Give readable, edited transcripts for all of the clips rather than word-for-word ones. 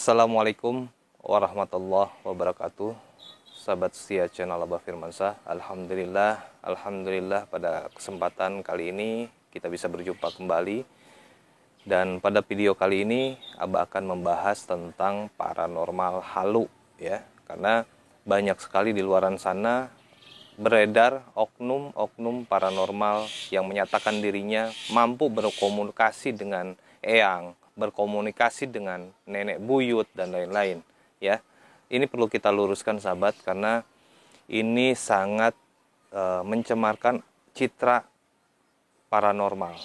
Assalamualaikum warahmatullahi wabarakatuh. Sahabat setia channel Abah Firmansyah. Alhamdulillah pada kesempatan kali ini kita bisa berjumpa kembali. Dan pada video kali ini Abah akan membahas tentang paranormal halu ya. Karena banyak sekali di luaran sana beredar oknum-oknum paranormal yang menyatakan dirinya mampu berkomunikasi dengan eyang, berkomunikasi dengan nenek buyut dan lain-lain ya. Ini perlu kita luruskan sahabat, karena ini sangat mencemarkan citra paranormal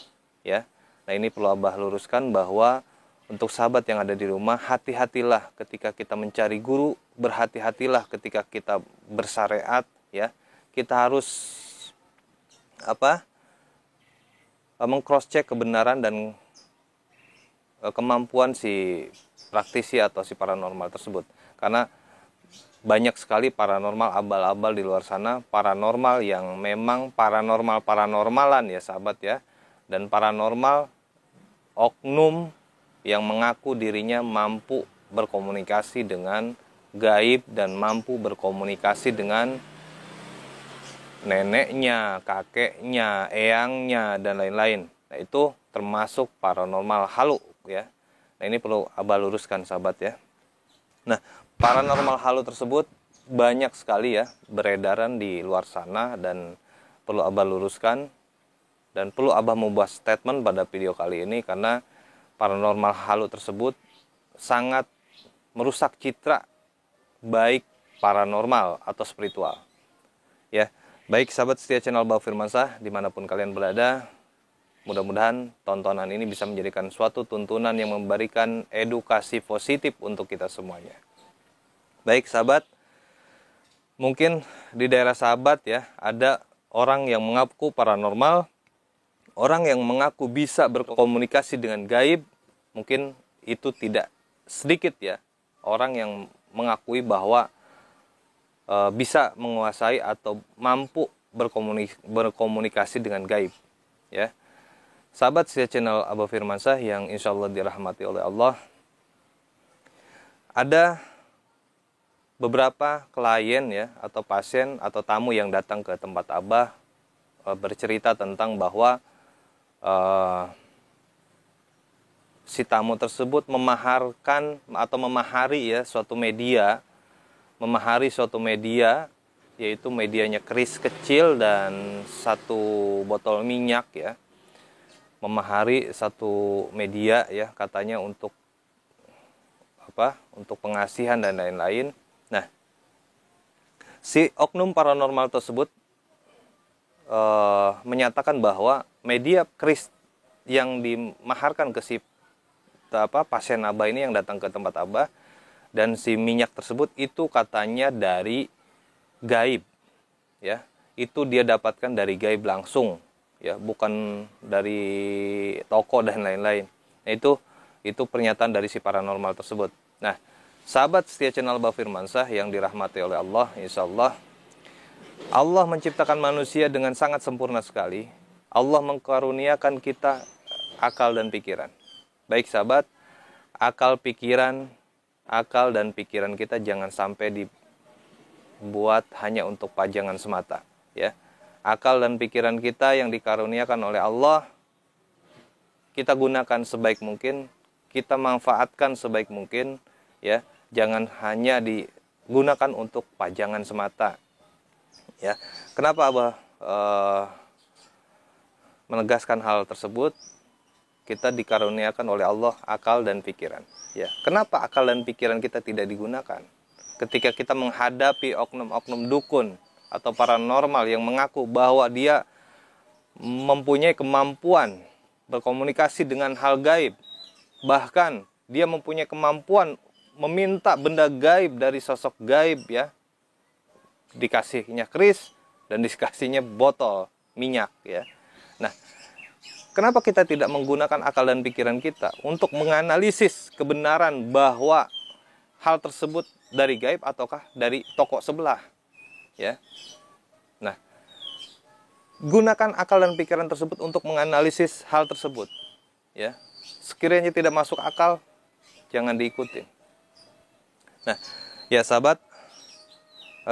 ya. Nah, ini perlu Abah luruskan bahwa untuk sahabat yang ada di rumah, hati-hatilah ketika kita mencari guru, berhati-hatilah ketika kita bersyariat ya. Kita harus meng-cross check kebenaran dan kemampuan si praktisi atau si paranormal tersebut. Karena banyak sekali paranormal abal-abal di luar sana, paranormal yang memang paranormal-paranormalan ya sahabat ya. Dan paranormal oknum yang mengaku dirinya mampu berkomunikasi dengan gaib dan mampu berkomunikasi dengan neneknya, kakeknya, eyangnya, dan lain-lain. Nah, itu termasuk paranormal halu ya. Nah, ini perlu Abah luruskan sahabat ya. Nah, paranormal halu tersebut banyak sekali ya beredaran di luar sana, dan perlu Abah luruskan dan perlu Abah membuat statement pada video kali ini, karena paranormal halu tersebut sangat merusak citra baik paranormal atau spiritual ya. Baik sahabat setia channel Abah Firmansyah dimanapun kalian berada, mudah-mudahan tontonan ini bisa menjadikan suatu tuntunan yang memberikan edukasi positif untuk kita semuanya. Baik sahabat, mungkin di daerah sahabat ya ada orang yang mengaku paranormal, orang yang mengaku bisa berkomunikasi dengan gaib. Mungkin itu tidak sedikit ya orang yang mengakui bahwa bisa menguasai atau mampu berkomunikasi dengan gaib ya. Sahabat setia channel Abah Firmansyah yang insya Allah dirahmati oleh Allah, ada beberapa klien ya atau pasien atau tamu yang datang ke tempat Abah bercerita tentang bahwa si tamu tersebut memahari suatu media, yaitu medianya keris kecil dan satu botol minyak ya. Memahari satu media ya, katanya untuk untuk pengasihan dan lain-lain. Nah, si oknum paranormal tersebut menyatakan bahwa media keris yang dimaharkan ke si pasien Abah ini yang datang ke tempat Abah, dan si minyak tersebut itu katanya dari gaib ya. Itu dia dapatkan dari gaib langsung ya, bukan dari toko dan lain-lain. Nah, itu pernyataan dari si paranormal tersebut. Nah, sahabat setia channel Abah Firmansyah yang dirahmati oleh Allah, insyaallah Allah menciptakan manusia dengan sangat sempurna sekali. Allah mengkaruniakan kita akal dan pikiran. Baik sahabat, akal dan pikiran kita jangan sampai dibuat hanya untuk pajangan semata ya. Akal dan pikiran kita yang dikaruniakan oleh Allah, kita gunakan sebaik mungkin, kita manfaatkan sebaik mungkin ya. Jangan hanya digunakan untuk pajangan semata ya. Kenapa Abah menegaskan hal tersebut? Kita dikaruniakan oleh Allah akal dan pikiran ya. Kenapa akal dan pikiran kita tidak digunakan ketika kita menghadapi oknum-oknum dukun atau paranormal yang mengaku bahwa dia mempunyai kemampuan berkomunikasi dengan hal gaib, bahkan dia mempunyai kemampuan meminta benda gaib dari sosok gaib ya, dikasihnya keris dan dikasihnya botol minyak ya. Nah, kenapa kita tidak menggunakan akal dan pikiran kita untuk menganalisis kebenaran bahwa hal tersebut dari gaib ataukah dari toko sebelah ya. Nah, gunakan akal dan pikiran tersebut untuk menganalisis hal tersebut ya. Sekiranya tidak masuk akal, jangan diikuti Nah, ya sahabat,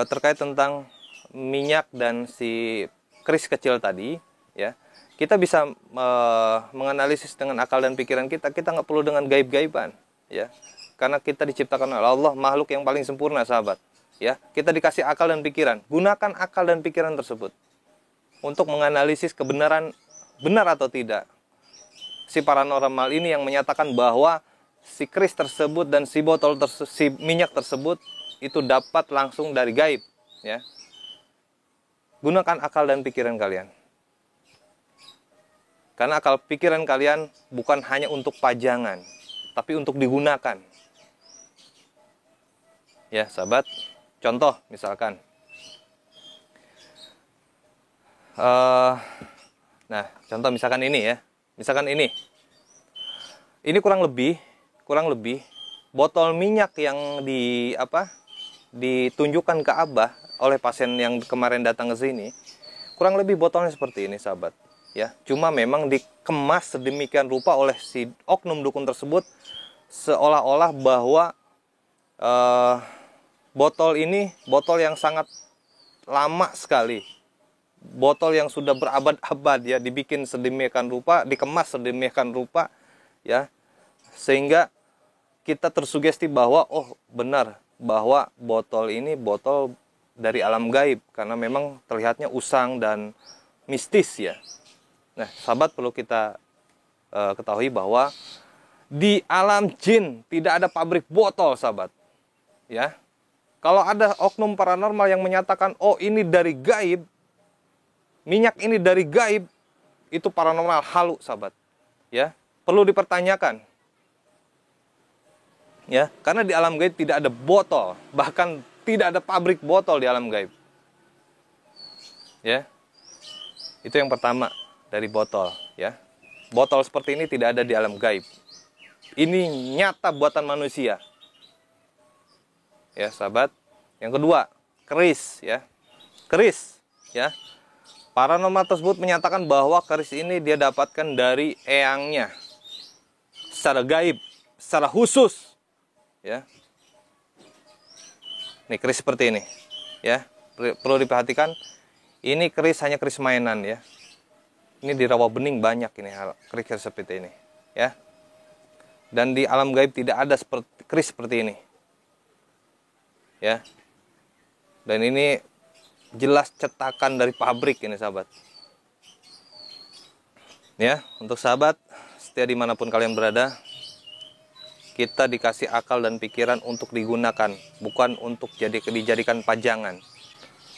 terkait tentang minyak dan si kris kecil tadi, ya, kita bisa menganalisis dengan akal dan pikiran kita. Kita nggak perlu dengan gaib-gaiban, ya, karena kita diciptakan oleh Allah, makhluk yang paling sempurna, sahabat. Ya, kita dikasih akal dan pikiran. Gunakan akal dan pikiran tersebut untuk menganalisis kebenaran, benar atau tidak si paranormal ini yang menyatakan bahwa si kris tersebut dan si botol si minyak tersebut itu dapat langsung dari gaib, ya. Gunakan akal dan pikiran kalian. Karena akal pikiran kalian bukan hanya untuk pajangan, tapi untuk digunakan. Ya, sahabat. Contoh misalkan. Nah, contoh misalkan ini ya. Misalkan ini. Ini kurang lebih botol minyak yang ditunjukkan ke Abah oleh pasien yang kemarin datang ke sini. Kurang lebih botolnya seperti ini, sahabat. Ya, cuma memang dikemas sedemikian rupa oleh si oknum dukun tersebut seolah-olah bahwa botol ini botol yang sangat lama sekali. Botol yang sudah berabad-abad, ya, dibikin sedemikian rupa, dikemas sedemikian rupa, ya, sehingga kita tersugesti bahwa oh benar bahwa botol ini botol dari alam gaib karena memang terlihatnya usang dan mistis, ya. Nah, sahabat, perlu kita ketahui bahwa di alam jin tidak ada pabrik botol, sahabat. Ya. Kalau ada oknum paranormal yang menyatakan oh ini dari gaib, minyak ini dari gaib, itu paranormal halu, sahabat. Ya, perlu dipertanyakan. Ya, karena di alam gaib tidak ada botol, bahkan tidak ada pabrik botol di alam gaib. Ya. Itu yang pertama dari botol, ya. Botol seperti ini tidak ada di alam gaib. Ini nyata buatan manusia. Ya, sahabat. Yang kedua, keris, ya. Keris, ya. Paranormal tersebut menyatakan bahwa keris ini dia dapatkan dari eyangnya secara gaib, secara khusus, ya. Nih, keris seperti ini, ya. Perlu diperhatikan, ini keris hanya keris mainan, ya. Ini di Rawabening banyak ini keris seperti ini, ya. Dan di alam gaib tidak ada keris seperti ini, ya. Dan ini jelas cetakan dari pabrik ini, sahabat. Ya, untuk sahabat setia dimanapun kalian berada, kita dikasih akal dan pikiran untuk digunakan, bukan untuk dijadikan pajangan.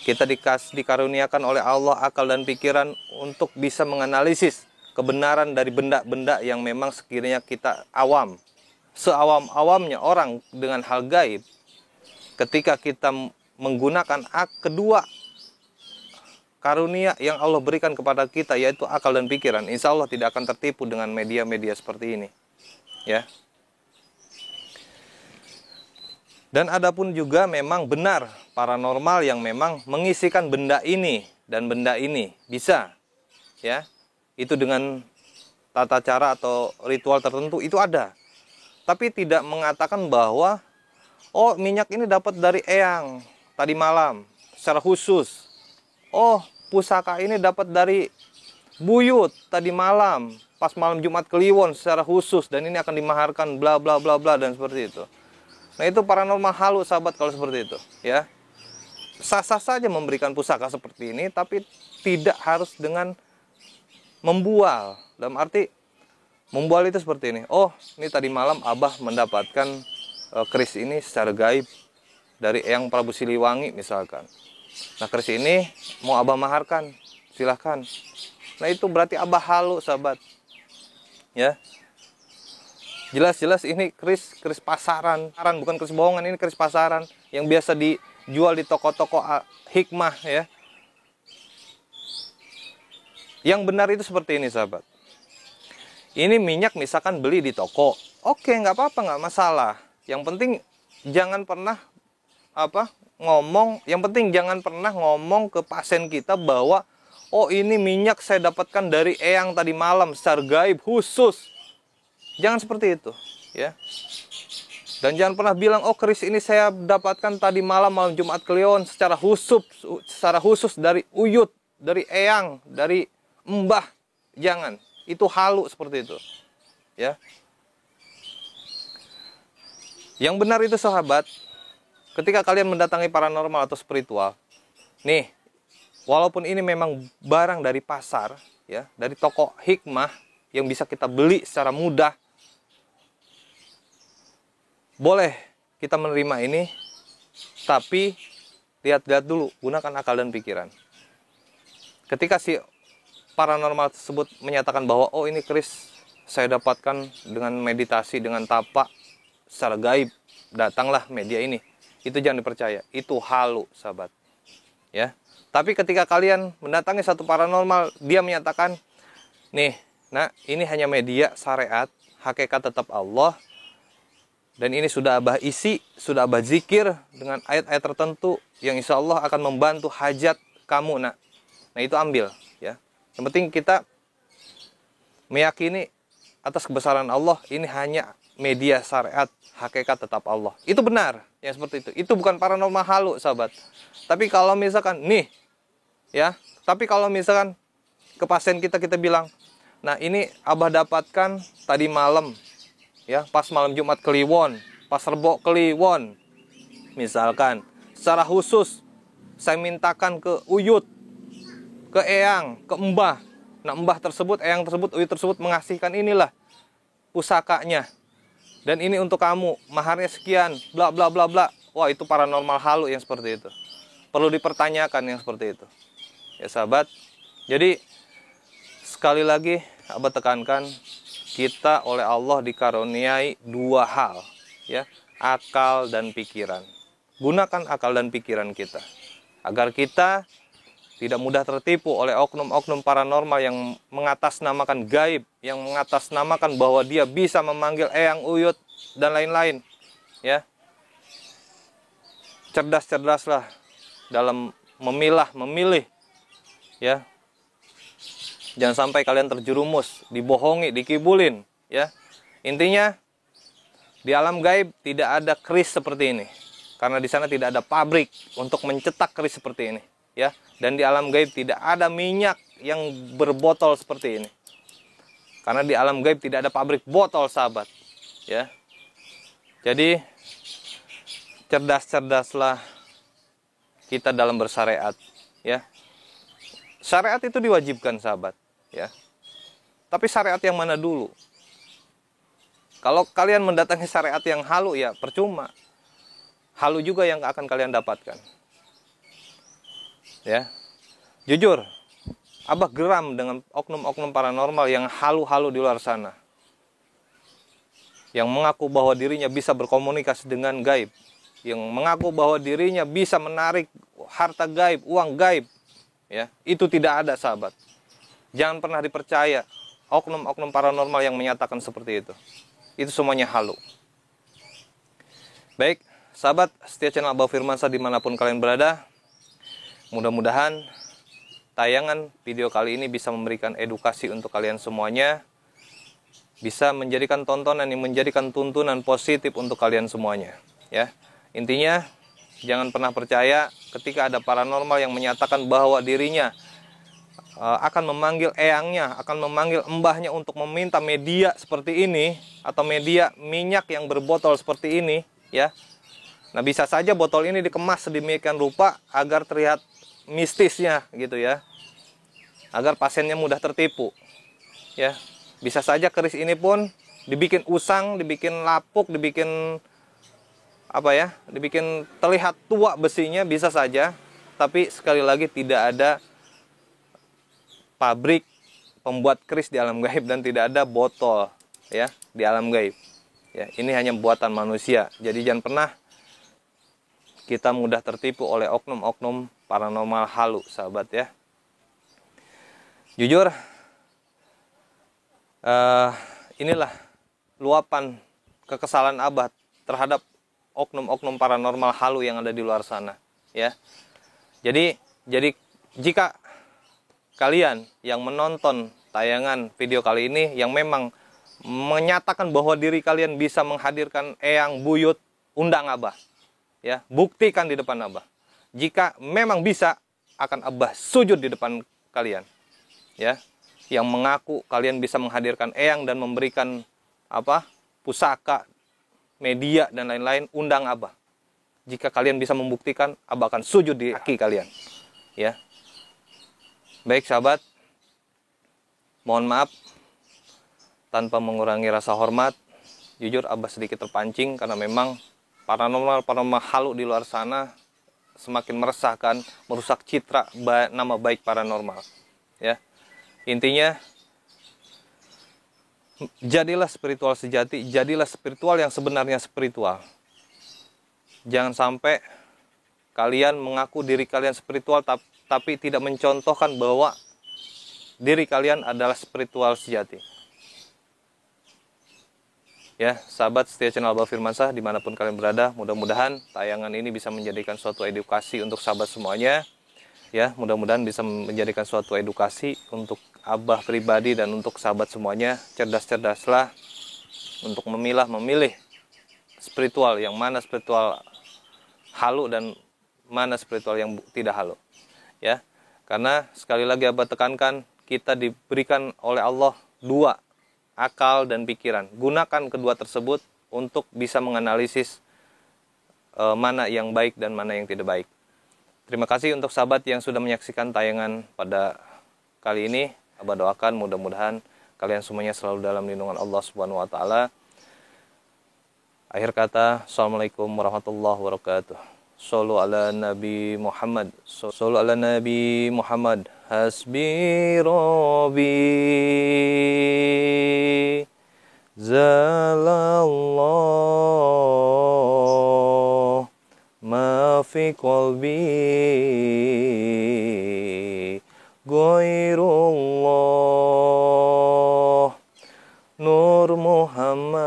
Kita dikaruniakan oleh Allah akal dan pikiran untuk bisa menganalisis kebenaran dari benda-benda yang memang sekiranya kita awam. Seawam-awamnya orang dengan hal gaib, ketika kita menggunakan kedua karunia yang Allah berikan kepada kita, yaitu akal dan pikiran, insya Allah tidak akan tertipu dengan media-media seperti ini, ya. Dan adapun juga memang benar paranormal yang memang mengisikan benda ini dan benda ini bisa, ya, itu dengan tata cara atau ritual tertentu itu ada, tapi tidak mengatakan bahwa oh minyak ini dapat dari eyang tadi malam secara khusus. Oh, pusaka ini dapat dari buyut tadi malam pas malam Jumat Kliwon secara khusus dan ini akan dimaharkan bla bla bla bla dan seperti itu. Nah, itu paranormal halu, sahabat, kalau seperti itu, ya. Sah-sah saja memberikan pusaka seperti ini, tapi tidak harus dengan membual. Dalam arti membual itu seperti ini. Oh, ini tadi malam Abah mendapatkan keris ini secara gaib dari Eyang Prabu Siliwangi misalkan. Nah, keris ini mau Abah maharkan, silahkan. Nah, itu berarti Abah halu, sahabat, ya. Jelas-jelas ini keris pasaran, bukan keris bohongan, ini keris pasaran yang biasa dijual di toko-toko hikmah, ya. Yang benar itu seperti ini, sahabat. Ini minyak misalkan beli di toko, oke, nggak apa-apa, nggak masalah. Yang penting jangan pernah yang penting jangan pernah ngomong ke pasien kita bahwa oh ini minyak saya dapatkan dari eyang tadi malam secara gaib khusus. Jangan seperti itu, ya. Dan jangan pernah bilang, oh keris ini saya dapatkan tadi malam Jumat Kliwon secara khusus dari uyut, dari eyang, dari mbah. Jangan, itu halu seperti itu. Ya. Yang benar itu sahabat, ketika kalian mendatangi paranormal atau spiritual, nih, walaupun ini memang barang dari pasar, ya, dari toko hikmah yang bisa kita beli secara mudah, boleh kita menerima ini, tapi lihat-lihat dulu, gunakan akal dan pikiran. Ketika si paranormal tersebut menyatakan bahwa, oh ini keris saya dapatkan dengan meditasi, dengan tapak, secara gaib, datanglah media ini. Itu jangan dipercaya, itu halu sahabat. Ya. Tapi ketika kalian mendatangi satu paranormal, dia menyatakan, nih, nah ini hanya media syariat, hakikat tetap Allah, dan ini sudah abah isi, sudah abah zikir dengan ayat-ayat tertentu yang insya Allah akan membantu hajat kamu. Nah itu ambil. Ya. Yang penting kita meyakini atas kebesaran Allah, ini hanya media syariat, hakikat tetap Allah. Itu benar, yang seperti itu. Itu bukan paranormal halu, sahabat. Tapi kalau misalkan, nih, ya, tapi kalau misalkan ke pasien kita bilang, nah ini abah dapatkan tadi malam, ya, pas malam Jumat Kliwon, pas Rebo Kliwon, misalkan, secara khusus, saya mintakan ke uyut, ke eyang, ke mbah. Nah mbah tersebut, eyang tersebut, uyut tersebut mengasihkan inilah pusakanya. Dan ini untuk kamu, maharnya sekian, bla bla bla bla. Wah, itu paranormal halu yang seperti itu. Perlu dipertanyakan yang seperti itu. Ya sahabat. Jadi sekali lagi abah tekankan, kita oleh Allah dikaruniai dua hal, ya, akal dan pikiran. Gunakan akal dan pikiran kita agar kita tidak mudah tertipu oleh oknum-oknum paranormal yang mengatasnamakan gaib, yang mengatasnamakan bahwa dia bisa memanggil eyang, uyut, dan lain-lain. Ya, cerdas-cerdaslah dalam memilih. Ya, jangan sampai kalian terjerumus, dibohongi, dikibulin. Ya, intinya di alam gaib tidak ada keris seperti ini, karena di sana tidak ada pabrik untuk mencetak keris seperti ini. Ya, dan di alam gaib tidak ada minyak yang berbotol seperti ini. Karena di alam gaib tidak ada pabrik botol, sahabat. Ya. Jadi cerdas-cerdaslah kita dalam bersyariat, ya. Syariat itu diwajibkan, sahabat, ya. Tapi syariat yang mana dulu? Kalau kalian mendatangi syariat yang halu, ya percuma. Halu juga yang akan kalian dapatkan. Ya, jujur, abah geram dengan oknum-oknum paranormal yang halu-halu di luar sana, yang mengaku bahwa dirinya bisa berkomunikasi dengan gaib, yang mengaku bahwa dirinya bisa menarik harta gaib, uang gaib. Ya, itu tidak ada, sahabat. Jangan pernah dipercaya oknum-oknum paranormal yang menyatakan seperti itu. Itu semuanya halu. Baik, sahabat setia channel Abah Firmansyah dimanapun kalian berada. Mudah-mudahan tayangan video kali ini bisa memberikan edukasi untuk kalian semuanya. Bisa menjadikan tontonan yang menjadikan tuntunan positif untuk kalian semuanya. Ya, intinya jangan pernah percaya ketika ada paranormal yang menyatakan bahwa dirinya akan memanggil eyangnya, akan memanggil mbahnya untuk meminta media seperti ini, atau media minyak yang berbotol seperti ini. Ya, nah bisa saja botol ini dikemas sedemikian rupa agar terlihat mistisnya gitu ya, agar pasiennya mudah tertipu. Ya, bisa saja keris ini pun dibikin usang, dibikin lapuk, dibikin apa ya, dibikin terlihat tua besinya, bisa saja. Tapi sekali lagi tidak ada pabrik pembuat keris di alam gaib dan tidak ada botol ya di alam gaib. Ya, ini hanya buatan manusia. Jadi jangan pernah kita mudah tertipu oleh oknum-oknum paranormal halu, sahabat ya. Jujur, inilah luapan kekesalan abah terhadap oknum-oknum paranormal halu yang ada di luar sana, ya. Jadi jika kalian yang menonton tayangan video kali ini yang memang menyatakan bahwa diri kalian bisa menghadirkan eyang, buyut, undang Abah. Ya, buktikan di depan Abah. Jika memang bisa, akan Abah sujud di depan kalian. Ya, yang mengaku kalian bisa menghadirkan eyang dan memberikan pusaka, media dan lain-lain, undang Abah. Jika kalian bisa membuktikan, Abah akan sujud di kaki kalian. Ya. Baik sahabat, mohon maaf tanpa mengurangi rasa hormat. Jujur Abah sedikit terpancing karena memang paranormal halu di luar sana semakin meresahkan, merusak citra nama baik paranormal. Ya. Intinya, jadilah spiritual sejati, jadilah spiritual yang sebenarnya spiritual. Jangan sampai kalian mengaku diri kalian spiritual tapi tidak mencontohkan bahwa diri kalian adalah spiritual sejati. Ya, sahabat setia channel Abah Firmansyah dimanapun kalian berada, mudah-mudahan tayangan ini bisa menjadikan suatu edukasi untuk sahabat semuanya. Ya, mudah-mudahan bisa menjadikan suatu edukasi untuk Abah pribadi dan untuk sahabat semuanya. Cerdas-cerdaslah untuk memilih spiritual, yang mana spiritual halu dan mana spiritual yang tidak halu. Ya, karena sekali lagi Abah tekankan, kita diberikan oleh Allah dua, akal dan pikiran. Gunakan kedua tersebut untuk bisa menganalisis mana yang baik dan mana yang tidak baik. Terima kasih untuk sahabat yang sudah menyaksikan tayangan pada kali ini. Abah doakan mudah-mudahan kalian semuanya selalu dalam lindungan Allah Subhanahu wa taala. Akhir kata, Assalamualaikum warahmatullahi wabarakatuh. Shallu ala Nabi Muhammad. Shallu ala Nabi Muhammad. Hasbi Rabbi Zalallah ma fi qalbi Ghairullah Nur Muhammad